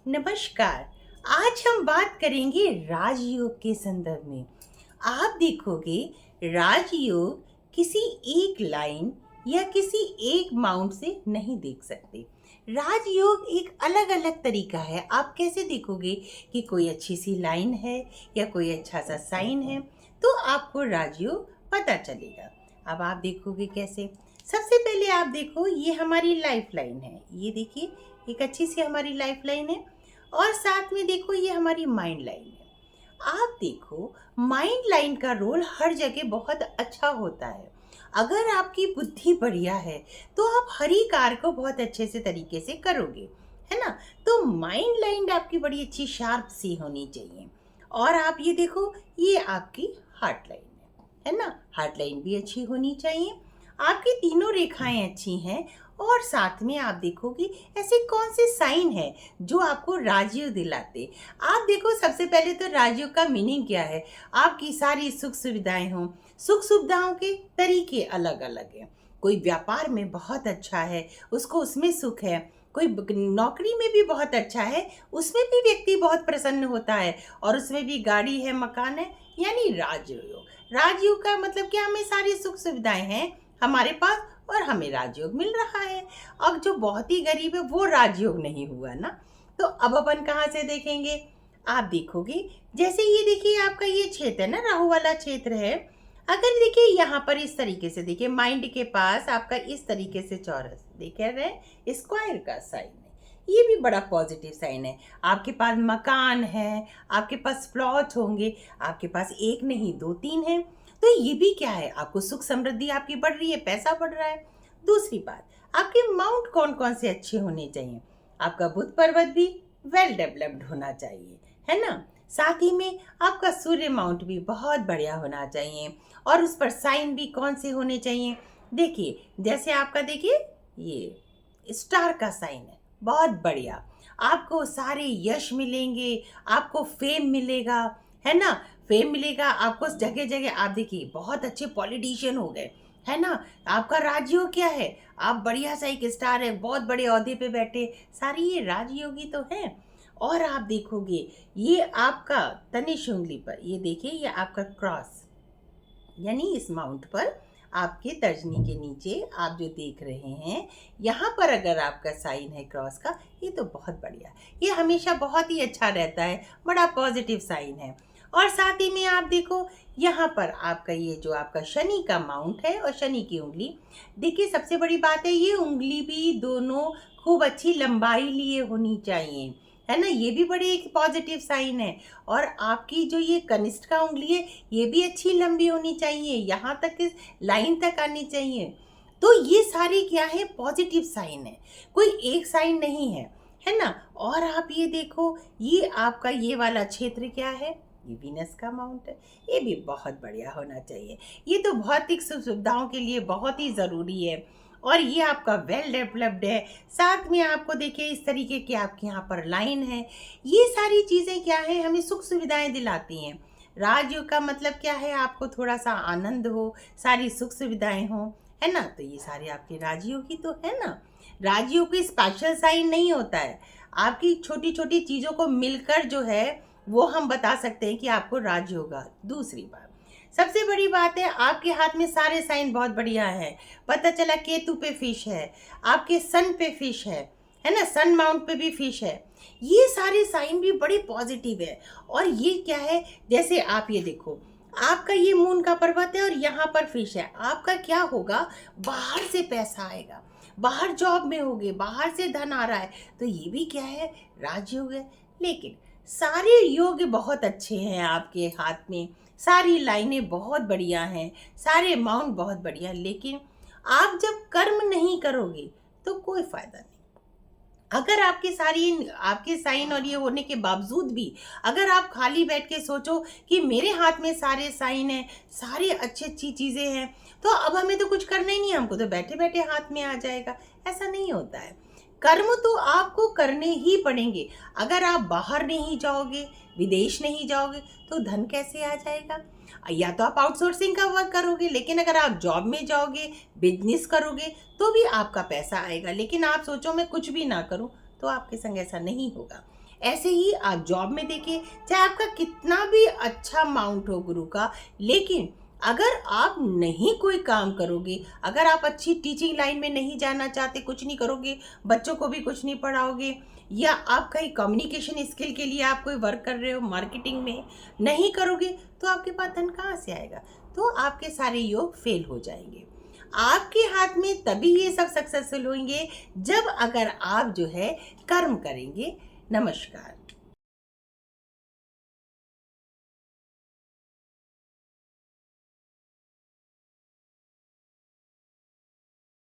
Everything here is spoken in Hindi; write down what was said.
नमस्कार। आज हम बात करेंगे राजयोग के संदर्भ में। आप देखोगे राजयोग किसी एक लाइन या किसी एक माउंट से नहीं देख सकते। राजयोग एक अलग अलग तरीका है। आप कैसे देखोगे कि कोई अच्छी सी लाइन है या कोई अच्छा सा साइन है, तो आपको राजयोग पता चलेगा। अब आप देखोगे कैसे। सबसे पहले आप देखो, ये हमारी लाइफ लाइन है। ये देखिए, एक अच्छी सी हमारी लाइफ लाइन है। और साथ में देखो, ये हमारी माइंड लाइन है। आप देखो, माइंड लाइन का रोल हर जगह बहुत अच्छा होता है। अगर आपकी बुद्धि बढ़िया है तो आप हर ही कार्य को बहुत अच्छे से तरीके से करोगे, है ना। तो माइंड लाइन आपकी बड़ी अच्छी शार्प सी होनी चाहिए। और आप ये देखो, ये आपकी हार्ट लाइन है ना। हार्ट लाइन भी अच्छी होनी चाहिए। आपकी तीनों रेखाएं अच्छी हैं। और साथ में आप देखोगे ऐसे कौन से साइन है जो आपको राजयोग दिलाते। आप देखो, सबसे पहले तो राजयोग का मीनिंग क्या है। आपकी सारी सुख सुविधाएं हों। सुख सुविधाओं के तरीके अलग अलग हैं। कोई व्यापार में बहुत अच्छा है, उसको उसमें सुख है। कोई नौकरी में भी बहुत अच्छा है, उसमें भी व्यक्ति बहुत प्रसन्न होता है। और उसमें भी गाड़ी है, मकान है, यानी राजयोग। राजयोग का मतलब कि हमें सारी सुख सुविधाएं हैं हमारे पास और हमें राजयोग मिल रहा है। अब जो बहुत ही गरीब है वो राजयोग नहीं हुआ ना। तो अब अपन कहाँ से देखेंगे। आप देखोगे, जैसे ये देखिए, आपका ये क्षेत्र है ना, राहु वाला क्षेत्र है। अगर देखिए यहाँ पर इस तरीके से देखिए, माइंड के पास आपका इस तरीके से चौरस देख रहे, स्क्वायर का साइन है। ये भी बड़ा पॉजिटिव साइन है। आपके पास मकान है, आपके पास प्लॉट होंगे, आपके पास एक नहीं दो तीन है। तो ये भी क्या है, आपको सुख समृद्धि आपकी बढ़ रही है, पैसा बढ़ रहा है। दूसरी बात, आपके माउंट कौन कौन से अच्छे होने चाहिए। आपका बुध पर्वत भी वेल डेवलप्ड होना चाहिए, है ना। साथ ही में आपका सूर्य माउंट भी बहुत बढ़िया होना चाहिए। और उस पर साइन भी कौन से होने चाहिए। देखिए, जैसे आपका देखिए, ये स्टार का साइन है, बहुत बढ़िया। आपको सारे यश मिलेंगे, आपको फेम मिलेगा, है ना। फेम मिलेगा आपको जगह जगह। आप देखिए, बहुत अच्छे पॉलिटिशियन हो गए, है ना। आपका राजयोग क्या है, आप बढ़िया सा एक स्टार है, बहुत बड़े ओहदे पे बैठे, सारी ये राजयोगी तो हैं। और आप देखोगे, ये आपका तनिष उंगली पर, ये देखिए, ये आपका क्रॉस, यानी इस माउंट पर आपके तर्जनी के नीचे आप जो देख रहे हैं, यहाँ पर अगर आपका साइन है क्रॉस का, ये तो बहुत बढ़िया। ये हमेशा बहुत ही अच्छा रहता है, बड़ा पॉजिटिव साइन है। और साथ ही में आप देखो, यहाँ पर आपका ये जो आपका शनि का माउंट है और शनि की उंगली, देखिए सबसे बड़ी बात है, ये उंगली भी दोनों खूब अच्छी लंबाई लिए होनी चाहिए, है ना। ये भी बड़े एक पॉजिटिव साइन है। और आपकी जो ये कनिष्ठ का उंगली है, ये भी अच्छी लंबी होनी चाहिए, यहाँ तक इस लाइन तक आनी चाहिए। तो ये सारे क्या है, पॉजिटिव साइन है, कोई एक साइन नहीं है ना। और आप ये देखो, ये आपका ये वाला क्षेत्र क्या है, ये वीनस का माउंट है। ये भी बहुत बढ़िया होना चाहिए। ये तो भौतिक सुविधाओं के लिए बहुत ही ज़रूरी है। और ये आपका वेल डेवलप्ड है। साथ में आपको देखिए, इस तरीके की आपके यहाँ पर लाइन है। ये सारी चीज़ें क्या है, हमें सुख सुविधाएं दिलाती हैं। राजयोग का मतलब क्या है, आपको थोड़ा सा आनंद हो, सारी सुख सुविधाएं हो, है ना। तो ये सारे आपके राजयोग ही तो है ना। राजयोग की स्पेशल साइन नहीं होता है। आपकी छोटी छोटी चीज़ों को मिलकर जो है, वो हम बता सकते हैं कि आपको राजयोग है। दूसरी बात, सबसे बड़ी बात है, आपके हाथ में सारे साइन बहुत बढ़िया है। पता चला केतु पे फिश है, आपके सन पे फिश है ना, सन माउंट पे भी फिश है। ये सारे साइन भी बड़े पॉजिटिव है। और ये क्या है, जैसे आप ये देखो, आपका ये मून का पर्वत है और यहाँ पर फिश है। आपका क्या होगा, बाहर से पैसा आएगा, बाहर जॉब में होगे, बाहर से धन आ रहा है। तो ये भी क्या है, राजयोग है। लेकिन सारे योग बहुत अच्छे हैं आपके हाथ में, सारी लाइनें बहुत बढ़िया हैं, सारे माउंट बहुत बढ़िया। लेकिन आप जब कर्म नहीं करोगे तो कोई फायदा नहीं। अगर आपके सारी आपके साइन और ये होने के बावजूद भी अगर आप खाली बैठ के सोचो कि मेरे हाथ में सारे साइन हैं, सारी अच्छी अच्छी चीज़ें हैं, तो अब हमें तो कुछ करना ही नहीं है, हमको तो बैठे बैठे हाथ में आ जाएगा, ऐसा नहीं होता है। कर्म तो आपको करने ही पड़ेंगे। अगर आप बाहर नहीं जाओगे, विदेश नहीं जाओगे, तो धन कैसे आ जाएगा। या तो आप आउटसोर्सिंग का वर्क करोगे, लेकिन अगर आप जॉब में जाओगे, बिजनेस करोगे, तो भी आपका पैसा आएगा। लेकिन आप सोचो मैं कुछ भी ना करूं, तो आपके संग ऐसा नहीं होगा। ऐसे ही आप जॉब में देखिए, चाहे आपका कितना भी अच्छा माउंट हो गुरु का, लेकिन अगर आप नहीं कोई काम करोगे, अगर आप अच्छी टीचिंग लाइन में नहीं जाना चाहते, कुछ नहीं करोगे, बच्चों को भी कुछ नहीं पढ़ाओगे, या आप कहीं कम्युनिकेशन स्किल के लिए आप कोई वर्क कर रहे हो मार्केटिंग में, नहीं करोगे, तो आपके पास धन कहाँ से आएगा? तो आपके सारे योग फेल हो जाएंगे। आपके हाथ में तभी ये सब सक्सेसफुल होंगे जब अगर आप जो है कर्म करेंगे। नमस्कार।